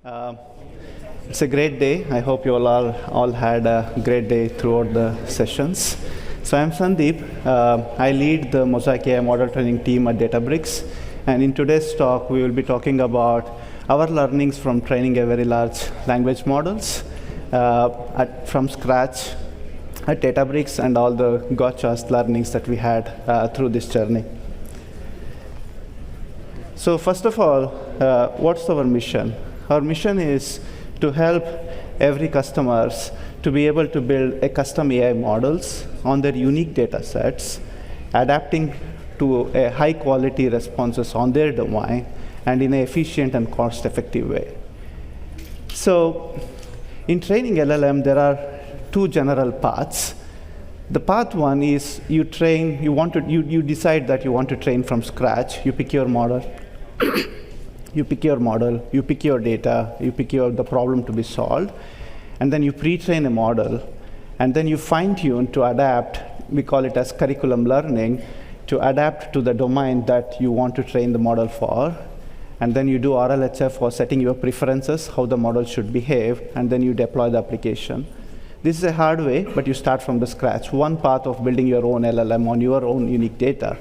Uh, it's a great day. I hope you all had a great day throughout the sessions. So I'm Sandeep. I lead the Mosaic AI model training team at Databricks. And in today's talk, we will be talking about our learnings from training a very large language models from scratch at Databricks and all the gotchas learnings that we had through this journey. So first of all, what's our mission? Our mission is to help every customers to be able to build a custom AI models on their unique data sets, adapting to a high quality responses on their domain and in an efficient and cost effective way. So in training LLM, there are two general paths. The path one is you decide that you want to train from scratch. You pick your model. You pick your model, you pick your data, you pick the problem to be solved, and then you pre-train a model, and then you fine-tune to adapt. We call it as curriculum learning, to adapt to the domain that you want to train the model for. And then you do RLHF for setting your preferences, how the model should behave, and then you deploy the application. This is a hard way, but you start from the scratch. One path of building your own LLM on your own unique data.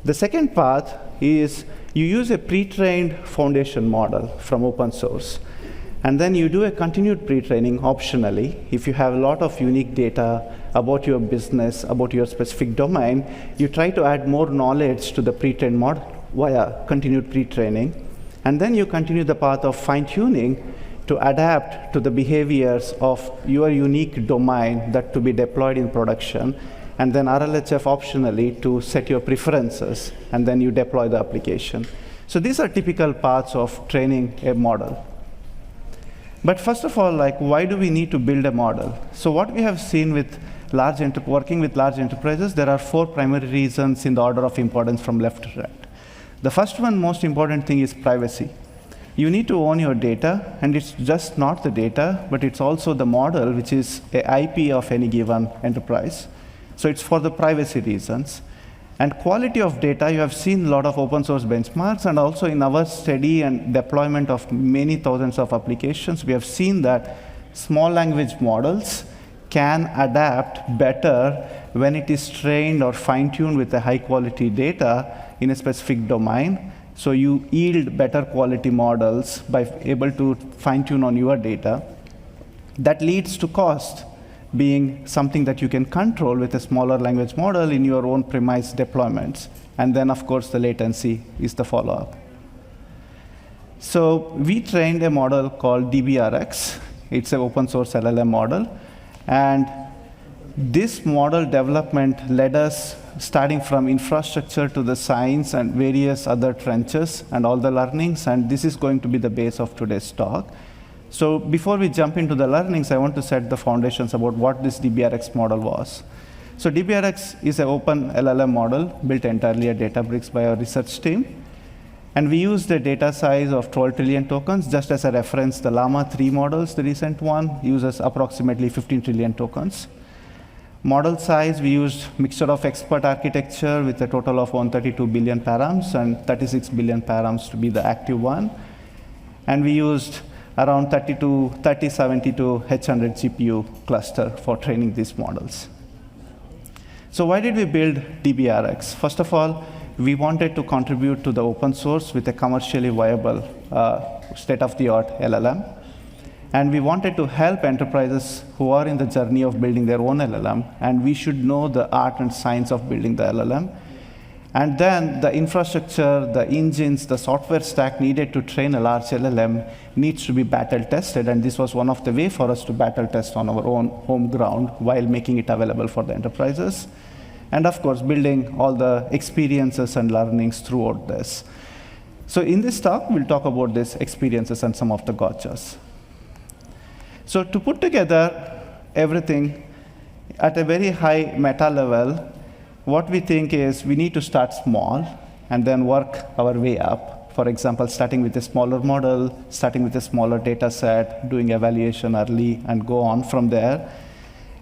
The second path is you use a pre-trained foundation model from open source. And then you do a continued pre-training optionally. If you have a lot of unique data about your business, about your specific domain, you try to add more knowledge to the pre-trained model via continued pre-training. And then you continue the path of fine-tuning to adapt to the behaviors of your unique domain that to be deployed in production, and then RLHF optionally to set your preferences, and then you deploy the application. So these are typical paths of training a model. But first of all, why do we need to build a model? So what we have seen with working with large enterprises, there are four primary reasons in the order of importance from left to right. The first one, most important thing, is privacy. You need to own your data, and it's just not the data, but it's also the model, which is an IP of any given enterprise. So it's for the privacy reasons. And quality of data, you have seen a lot of open source benchmarks, and also in our study and deployment of many thousands of applications, we have seen that small language models can adapt better when it is trained or fine-tuned with a high quality data in a specific domain. So you yield better quality models by able to fine-tune on your data. That leads to cost being something that you can control with a smaller language model in your own premise deployments. And then, of course, the latency is the follow-up. So we trained a model called DBRX. It's an open source LLM model. And this model development led us starting from infrastructure to the science and various other trenches and all the learnings. And this is going to be the base of today's talk. So before we jump into the learnings, I want to set the foundations about what this DBRX model was. So DBRX is an open LLM model built entirely at Databricks by our research team. And we used a data size of 12 trillion tokens. Just as a reference, the Llama 3 models, the recent one, uses approximately 15 trillion tokens. Model size, we used mixture of expert architecture with a total of 132 billion params and 36 billion params to be the active one. And we used around 3072 H100 GPU cluster for training these models. So why did we build DBRX? First of all, we wanted to contribute to the open source with a commercially viable state-of-the-art LLM. And we wanted to help enterprises who are in the journey of building their own LLM, and we should know the art and science of building the LLM. And then the infrastructure, the engines, the software stack needed to train a large LLM needs to be battle tested, and this was one of the ways for us to battle test on our own home ground while making it available for the enterprises. And of course, building all the experiences and learnings throughout this. So in this talk, we'll talk about these experiences and some of the gotchas. So to put together everything at a very high meta level, what we think is we need to start small and then work our way up. For example, starting with a smaller model, starting with a smaller data set, doing evaluation early, and go on from there.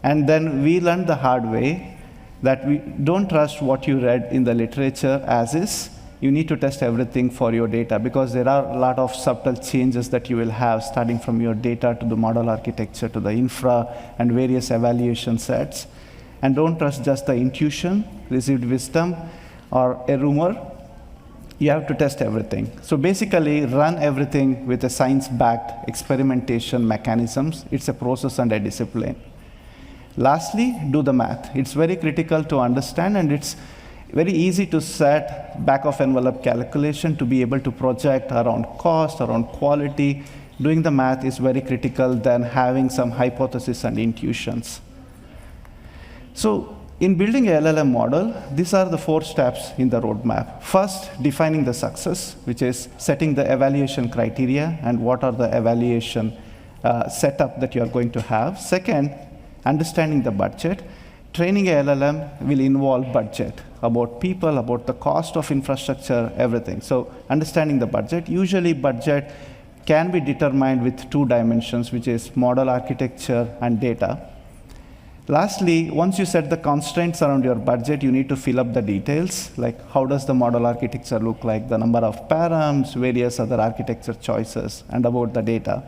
And then we learned the hard way that we don't trust what you read in the literature as is. you need to test everything for your data, because there are a lot of subtle changes that you will have starting from your data to the model architecture to the infra and various evaluation sets. And don't trust just the intuition, received wisdom, or a rumor. You have to test everything. So basically, run everything with a science-backed experimentation mechanisms. It's a process and a discipline. Lastly, do the math. It's very critical to understand, and it's very easy to set back-of-envelope calculation to be able to project around cost, around quality. Doing the math is very critical than having some hypothesis and intuitions. So in building a LLM model, these are the 4 steps in the roadmap. First, defining the success, which is setting the evaluation criteria and what are the evaluation setup that you are going to have. Second, understanding the budget. Training a LLM will involve budget, about people, about the cost of infrastructure, everything. So understanding the budget. Usually budget can be determined with 2 dimensions, which is model architecture and data. Lastly, once you set the constraints around your budget, you need to fill up the details, like how does the model architecture look like, the number of params, various other architecture choices, and about the data.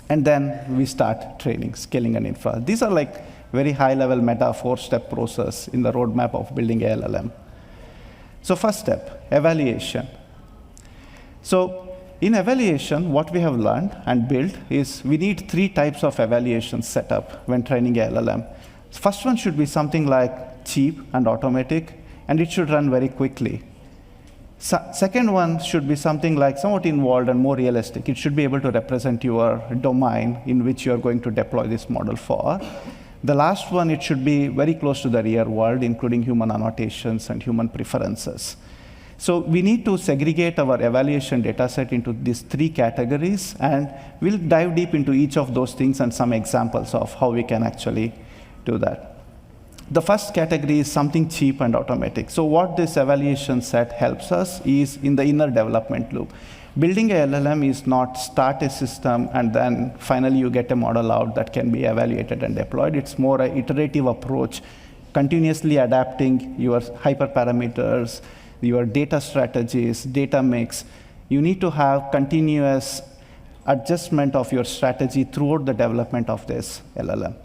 And then we start training, scaling, and infra. These are like very high-level meta 4-step process in the roadmap of building a LLM. So first step, evaluation. So in evaluation, what we have learned and built is we need 3 types of evaluation setup when training a LLM. First one should be something like cheap and automatic, and it should run very quickly. Second one should be something like somewhat involved and more realistic. It should be able to represent your domain in which you are going to deploy this model for. The last one, it should be very close to the real world, including human annotations and human preferences. So we need to segregate our evaluation data set into these 3 categories, and we'll dive deep into each of those things and some examples of how we can actually do that. The first category is something cheap and automatic. So what this evaluation set helps us is in the inner development loop. Building a LLM is not start a system and then finally you get a model out that can be evaluated and deployed. It's more an iterative approach, continuously adapting your hyperparameters, your data strategies, data mix. You need to have continuous adjustment of your strategy throughout the development of this LLM.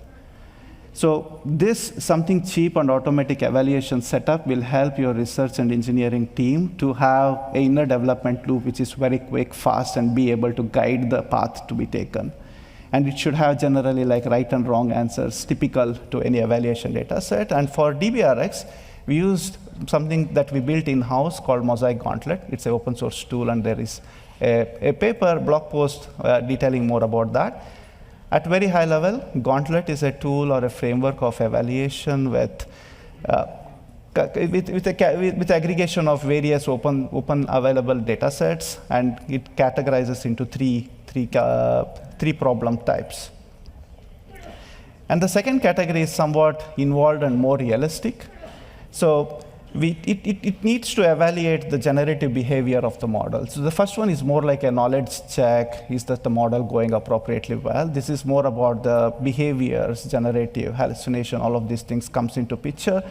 So this something cheap and automatic evaluation setup will help your research and engineering team to have an inner development loop which is very quick, fast, and be able to guide the path to be taken. And it should have generally like right and wrong answers typical to any evaluation data set. And for DBRX, we used something that we built in-house called Mosaic Gauntlet. It's an open source tool, and there is a paper, blog post detailing more about that. At very high level, Gauntlet is a tool or a framework of evaluation with aggregation of various open available data sets, and it categorizes into three problem types. And the second category is somewhat involved and more realistic. So it needs to evaluate the generative behavior of the model. So the first one is more like a knowledge check. Is that the model going appropriately well? This is more about the behaviors, generative, hallucination, all of these things comes into picture.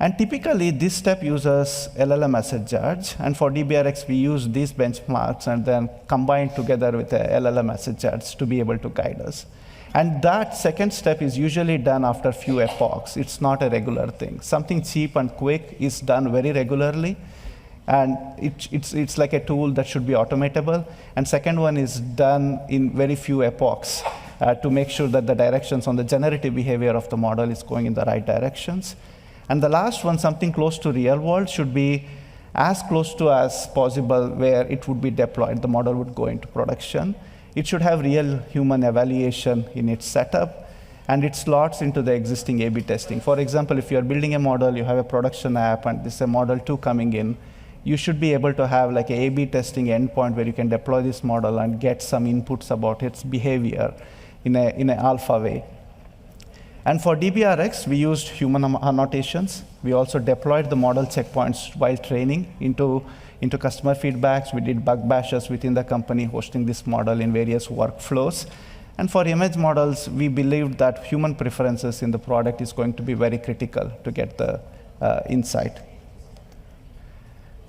And typically, this step uses LLM as a judge. And for DBRX, we use these benchmarks and then combine together with a LLM as a judge to be able to guide us. And that second step is usually done after a few epochs. It's not a regular thing. Something cheap and quick is done very regularly. And it's like a tool that should be automatable. And second one is done in very few epochs to make sure that the directions on the generative behavior of the model is going in the right directions. And the last one, something close to real world, should be as close to as possible where it would be deployed. The model would go into production. It should have real human evaluation in its setup, and it slots into the existing A/B testing. For example, if you're building a model, you have a production app, and this is a model 2 coming in, you should be able to have like a A/B testing endpoint where you can deploy this model and get some inputs about its behavior in an alpha way. And for DBRX, we used human annotations. We also deployed the model checkpoints while training into customer feedbacks. We did bug bashes within the company, hosting this model in various workflows. And for image models, we believed that human preferences in the product is going to be very critical to get the insight.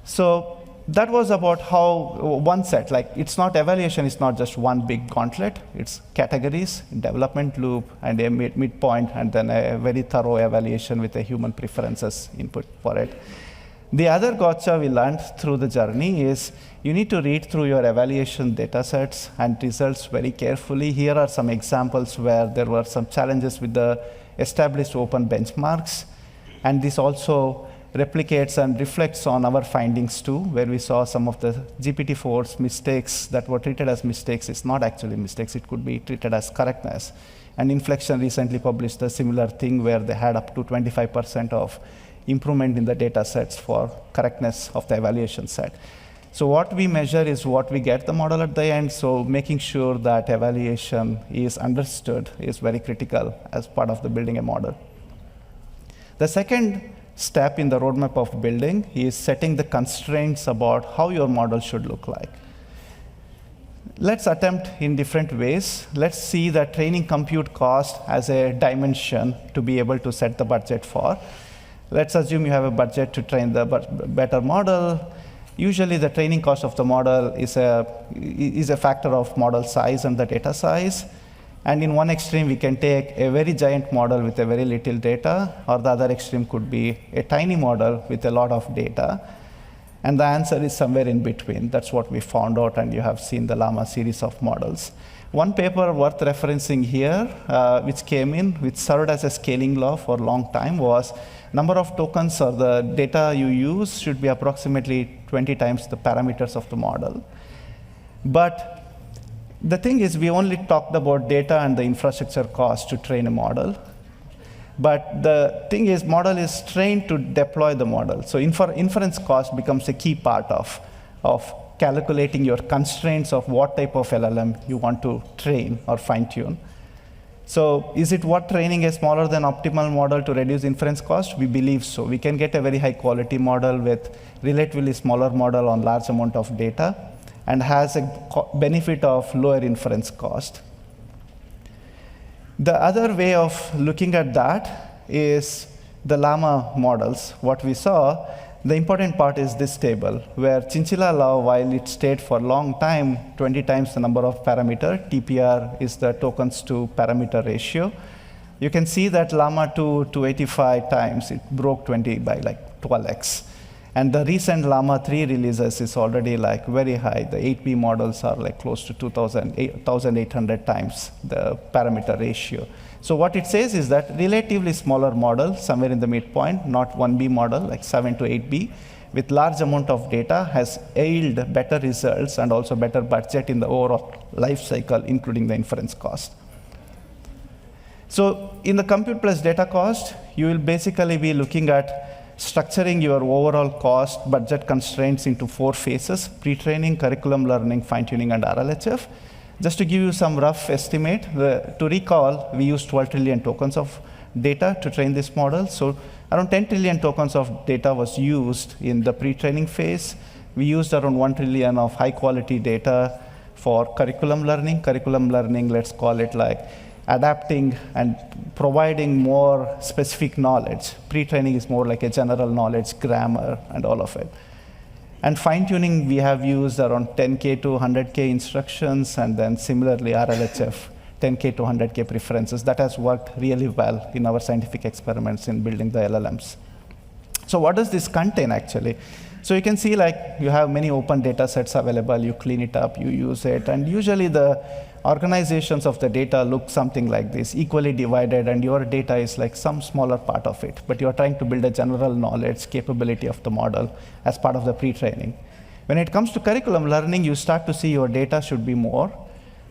So that was about how one set, like it's not evaluation, it's not just one big gauntlet, it's categories, development loop, and a midpoint, and then a very thorough evaluation with a human preferences input for it. The other gotcha we learned through the journey is you need to read through your evaluation data sets and results very carefully. Here are some examples where there were some challenges with the established open benchmarks, and this also replicates and reflects on our findings too, where we saw some of the GPT-4's mistakes that were treated as mistakes is not actually mistakes, it could be treated as correctness. And Inflection recently published a similar thing where they had up to 25% of improvement in the data sets for correctness of the evaluation set. So what we measure is what we get the model at the end, so making sure that evaluation is understood is very critical as part of the building a model. The second step in the roadmap of building is setting the constraints about how your model should look like. Let's attempt in different ways. Let's see the training compute cost as a dimension to be able to set the budget for. Let's assume you have a budget to train the better model. Usually the training cost of the model is a factor of model size and the data size. And in one extreme, we can take a very giant model with a very little data, or the other extreme could be a tiny model with a lot of data. And the answer is somewhere in between. That's what we found out, and you have seen the Llama series of models. One paper worth referencing here, which came in, which served as a scaling law for a long time, was number of tokens or the data you use should be approximately 20 times the parameters of the model. But the thing is, we only talked about data and the infrastructure cost to train a model. But the thing is, model is trained to deploy the model. So inference cost becomes a key part of calculating your constraints of what type of LLM you want to train or fine-tune. So is it worth training a smaller than optimal model to reduce inference cost? We believe so. We can get a very high quality model with relatively smaller model on large amount of data, and has a benefit of lower inference cost. The other way of looking at that is the Llama models. What we saw, the important part is this table, where Chinchilla Law, while it stayed for a long time, 20 times the number of parameter, TPR is the tokens to parameter ratio. You can see that Llama 2, 285 times, it broke 20 by like 12x. And the recent Llama 3 releases is already like very high. The 8B models are like close to 1,800 times the parameter ratio. So what it says is that relatively smaller model, somewhere in the midpoint, not 1B model, like 7 to 8B, with large amount of data has yielded better results and also better budget in the overall life cycle, including the inference cost. So in the compute plus data cost, you will basically be looking at structuring your overall cost budget constraints into 4 phases: pre-training, curriculum learning, fine-tuning, and RLHF. Just to give you some rough estimate, to recall, we used 12 trillion tokens of data to train this model. So around 10 trillion tokens of data was used in the pre-training phase. We used around 1 trillion of high-quality data for curriculum learning. Curriculum learning, let's call it like adapting and providing more specific knowledge. Pre-training is more like a general knowledge, grammar, and all of it. And fine-tuning, we have used around 10K to 100K instructions, and then similarly RLHF, 10K to 100K preferences. That has worked really well in our scientific experiments in building the LLMs. So what does this contain actually? So you can see like you have many open data sets available, you clean it up, you use it, and usually the organizations of the data look something like this, equally divided, and your data is like some smaller part of it, but you're trying to build a general knowledge capability of the model as part of the pre-training. When it comes to curriculum learning, you start to see your data should be more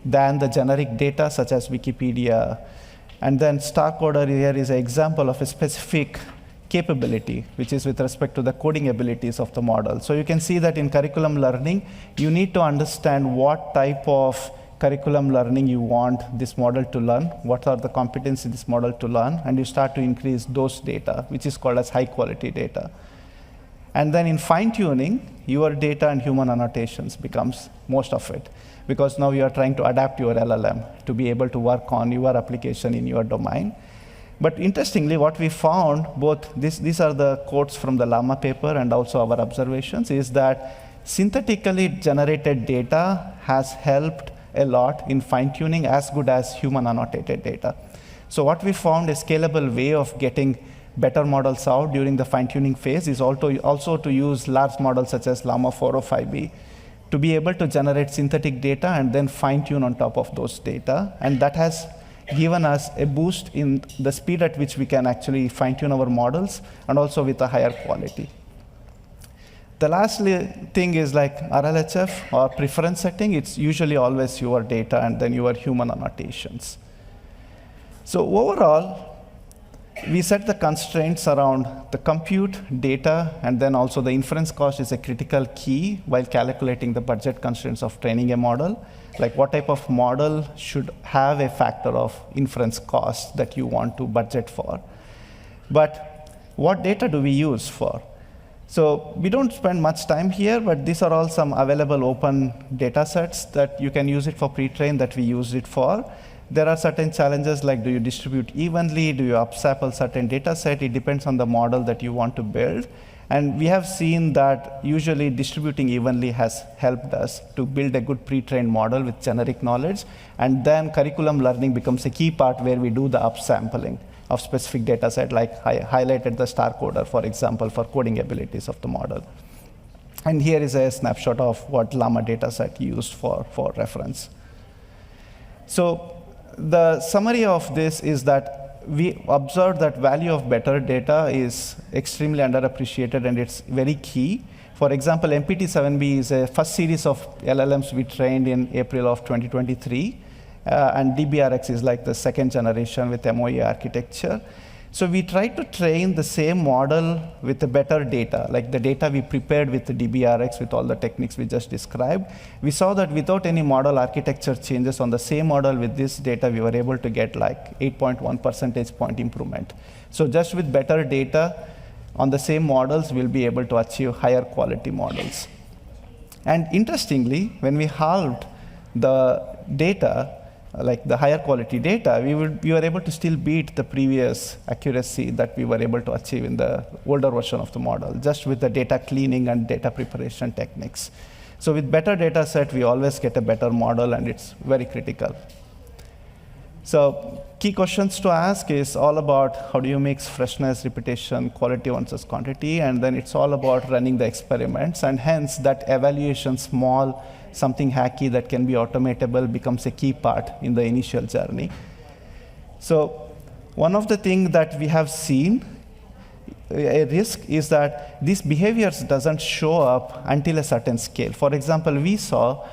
than the generic data such as Wikipedia. And then StarCoder here is an example of a specific capability, which is with respect to the coding abilities of the model. So you can see that in curriculum learning, you need to understand what type of curriculum learning you want this model to learn, what are the competencies this model to learn, and you start to increase those data, which is called as high quality data. And then in fine-tuning, your data and human annotations becomes most of it, because now you are trying to adapt your LLM to be able to work on your application in your domain. But interestingly, what we found, both these are the quotes from the Llama paper and also our observations, is that synthetically generated data has helped a lot in fine-tuning as good as human annotated data. So what we found, a scalable way of getting better models out during the fine-tuning phase is also to use large models such as Llama 405B to be able to generate synthetic data and then fine-tune on top of those data. And that has given us a boost in the speed at which we can actually fine-tune our models, and also with a higher quality. The last thing is like RLHF or preference setting. It's usually always your data and then your human annotations. So overall, we set the constraints around the compute, data, and then also the inference cost is a critical key while calculating the budget constraints of training a model. Like what type of model should have a factor of inference cost that you want to budget for. But what data do we use for? So we don't spend much time here, but these are all some available open data sets that you can use it for pre-train that we use it for. There are certain challenges like, do you distribute evenly? Do you upsample certain data set? It depends on the model that you want to build. And we have seen that usually distributing evenly has helped us to build a good pre-trained model with generic knowledge. And then curriculum learning becomes a key part where we do the upsampling of specific data set, like I highlighted the star coder, for example, for coding abilities of the model. And here is a snapshot of what Llama dataset used for reference. So the summary of this is that we observed that value of better data is extremely underappreciated, and it's very key. For example, MPT7B is a first series of LLMs we trained in April of 2023. And DBRX is like the second generation with MOE architecture. So we tried to train the same model with the better data, like the data we prepared with the DBRX with all the techniques we just described. We saw that without any model architecture changes on the same model with this data, we were able to get like 8.1 percentage point improvement. So just with better data on the same models, we'll be able to achieve higher quality models. And interestingly, when we halved the data, like the higher quality data, we were able to still beat the previous accuracy that we were able to achieve in the older version of the model, just with the data cleaning and data preparation techniques. So with better data set, we always get a better model, and it's very critical. So key questions to ask is all about how do you mix freshness, repetition, quality versus quantity, and then it's all about running the experiments, and hence that evaluation, small, something hacky that can be automatable becomes a key part in the initial journey. So one of the things that we have seen, a risk, is that these behaviors doesn't show up until a certain scale. For example, we saw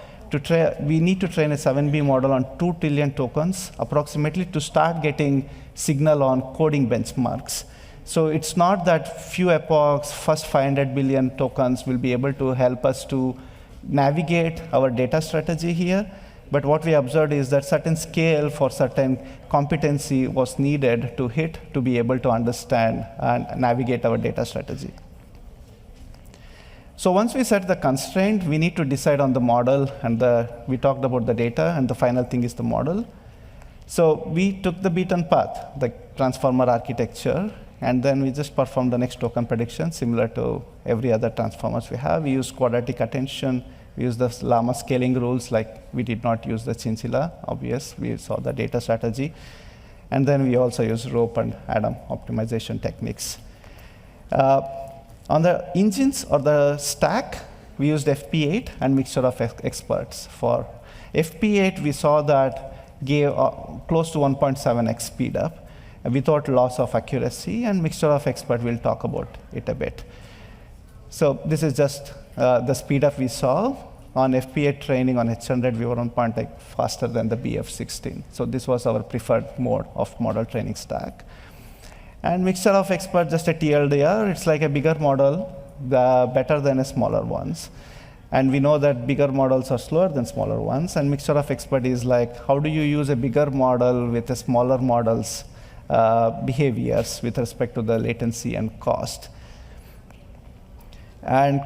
we need to train a 7B model on 2 trillion tokens approximately to start getting signal on coding benchmarks. So it's not that few epochs, first 500 billion tokens will be able to help us to navigate our data strategy here. But what we observed is that certain scale for certain competency was needed to hit to be able to understand and navigate our data strategy. So once we set the constraint, we need to decide on the model, and we talked about the data, and the final thing is the model. So we took the beaten path, the transformer architecture, and then we just performed the next token prediction similar to every other transformers we have. We use quadratic attention. We use the Llama scaling rules, like we did not use the chinchilla, obvious. We saw the data strategy. And then we also use rope and atom optimization techniques. On the engines or the stack, we used FP8 and mixture of experts. For FP8, we saw that gave close to 1.7x speed up without loss of accuracy, and mixture of expert, we'll talk about it a bit. So this is just the speed up we saw. On FP8 training on H100, we were 1.8 faster than the BF16. So this was our preferred mode of model training stack. And mixture of expert, just a TLDR, it's like a bigger model, better than a smaller ones. And we know that bigger models are slower than smaller ones. And mixture of expert is like, how do you use a bigger model with a smaller model's behaviors with respect to the latency and cost? And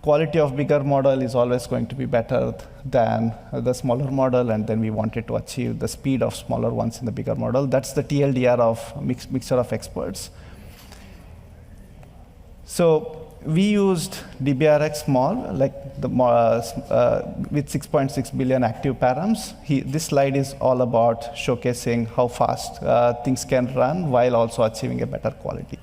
quality of bigger model is always going to be better than the smaller model, and then we wanted to achieve the speed of smaller ones in the bigger model. That's the TLDR of mixture of experts. So we used DBRX small, like the with 6.6 billion active params. This slide is all about showcasing how fast things can run while also achieving a better quality.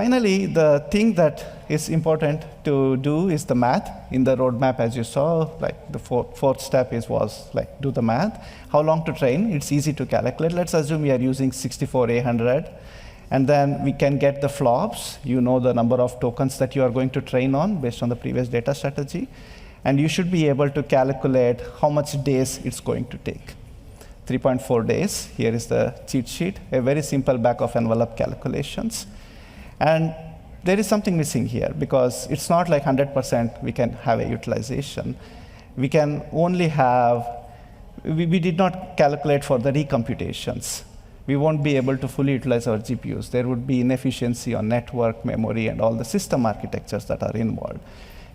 Finally, the thing that is important to do is the math. In the roadmap, as you saw, like the fourth step was like do the math. How long to train? It's easy to calculate. Let's assume we are using 64A100, and then we can get the flops. You know the number of tokens that you are going to train on based on the previous data strategy, and you should be able to calculate how much days it's going to take. 3.4 days. Here is the cheat sheet. A very simple back of envelope calculations. And there is something missing here, because it's not like 100% we can have a utilization. We can only have, we did not calculate for the recomputations. We won't be able to fully utilize our GPUs. There would be inefficiency on network, memory, and all the system architectures that are involved.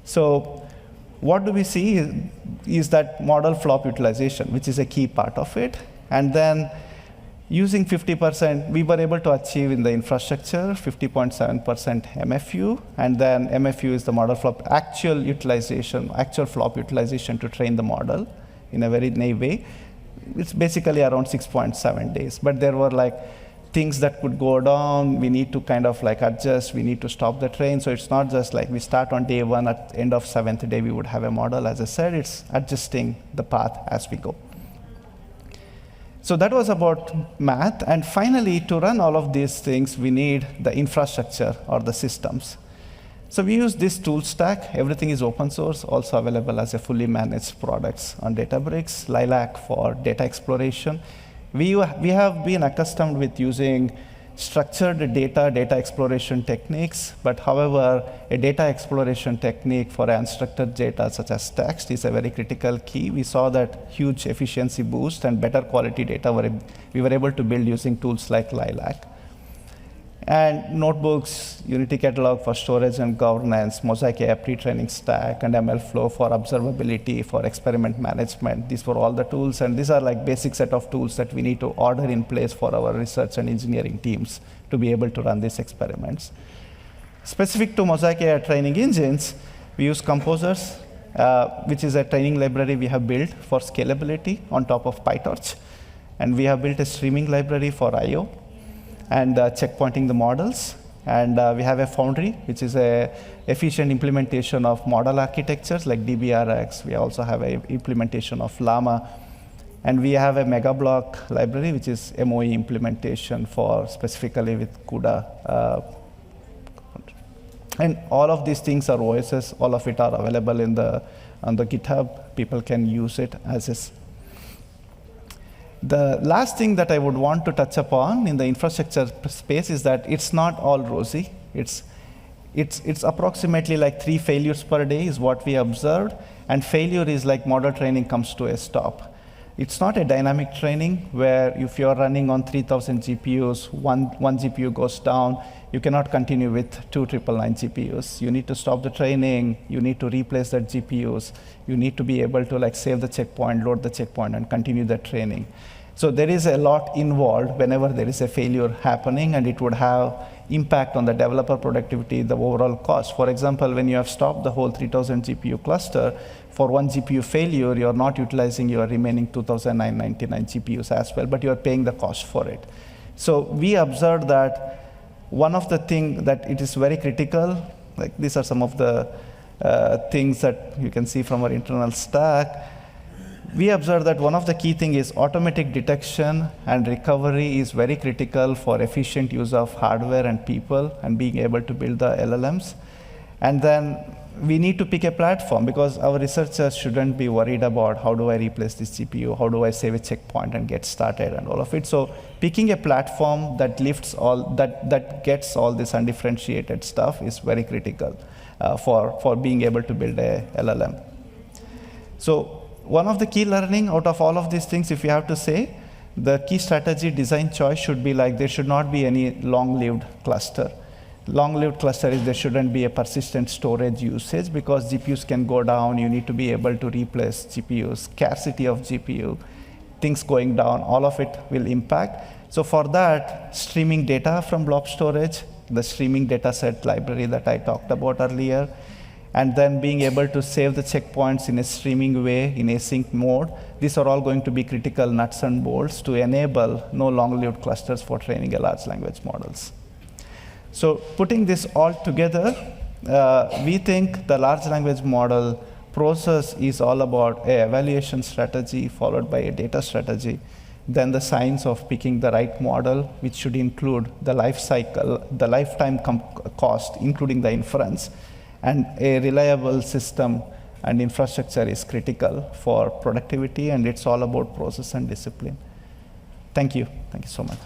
So what do we see is that model flop utilization, which is a key part of it. And then using 50%, we were able to achieve in the infrastructure 50.7% MFU, and then MFU is the model flop actual utilization, actual flop utilization to train the model in a very naive way. It's basically around 6.7 days, but there were like things that could go down. We need to kind of like adjust. We need to stop the train. So it's not just like we start on day one, at the end of 7th day, we would have a model. As I said, it's adjusting the path as we go. So that was about math. And finally, to run all of these things, we need the infrastructure or the systems. So we use this tool stack. Everything is open source, also available as a fully managed products on Databricks, Lilac for data exploration. We have been accustomed with using structured data exploration techniques, but however, a data exploration technique for unstructured data such as text is a very critical key. We saw that huge efficiency boost and better quality data we were able to build using tools like Lilac. And notebooks, Unity Catalog for storage and governance, Mosaic AI pre-training stack, and MLflow for observability, for experiment management. These were all the tools, and these are like basic set of tools that we need to order in place for our research and engineering teams to be able to run these experiments. Specific to Mosaic AI training engines, we use Composers, which is a training library we have built for scalability on top of PyTorch. And we have built a streaming library for I/O and checkpointing the models. And we have a Foundry, which is an efficient implementation of model architectures like DBRX. We also have an implementation of Llama. And we have a Megablock library, which is MOE implementation for specifically with CUDA. And all of these things are OSs. All of it are available on the GitHub. People can use it as is. The last thing that I would want to touch upon in the infrastructure space is that it's not all rosy. It's approximately like 3 failures per day is what we observed, and failure is like model training comes to a stop. It's not a dynamic training where if you're running on 3,000 GPUs, one GPU goes down, you cannot continue with 2 999 GPUs. You need to stop the training, you need to replace the GPUs, you need to be able to like save the checkpoint, load the checkpoint, and continue the training. So there is a lot involved whenever there is a failure happening, and it would have impact on the developer productivity, the overall cost. For example, when you have stopped the whole 3,000 GPU cluster, for 1 GPU failure, you're not utilizing your remaining 2,999 GPUs as well, but you're paying the cost for it. So we observed that one of the things that it is very critical, like these are some of the things that you can see from our internal stack. We observed that one of the key things is automatic detection and recovery is very critical for efficient use of hardware and people and being able to build the LLMs. And then we need to pick a platform because our researchers shouldn't be worried about how do I replace this GPU, how do I save a checkpoint and get started and all of it. So picking a platform that lifts all, that gets all this undifferentiated stuff is very critical for being able to build a LLM. So one of the key learning out of all of these things, if you have to say, the key strategy design choice should be like there should not be any long-lived cluster. long-lived cluster is there shouldn't be a persistent storage usage because GPUs can go down. You need to be able to replace GPUs, scarcity of GPU, things going down, all of it will impact. So for that, streaming data from blob storage, the streaming data set library that I talked about earlier, and then being able to save the checkpoints in a streaming way, in async mode, these are all going to be critical nuts and bolts to enable no long-lived clusters for training a large language models. So putting this all together, we think the large language model process is all about an evaluation strategy followed by a data strategy, then the science of picking the right model, which should include the life cycle, the lifetime cost, including the inference, and a reliable system and infrastructure is critical for productivity, and it's all about process and discipline. Thank you. Thank you so much.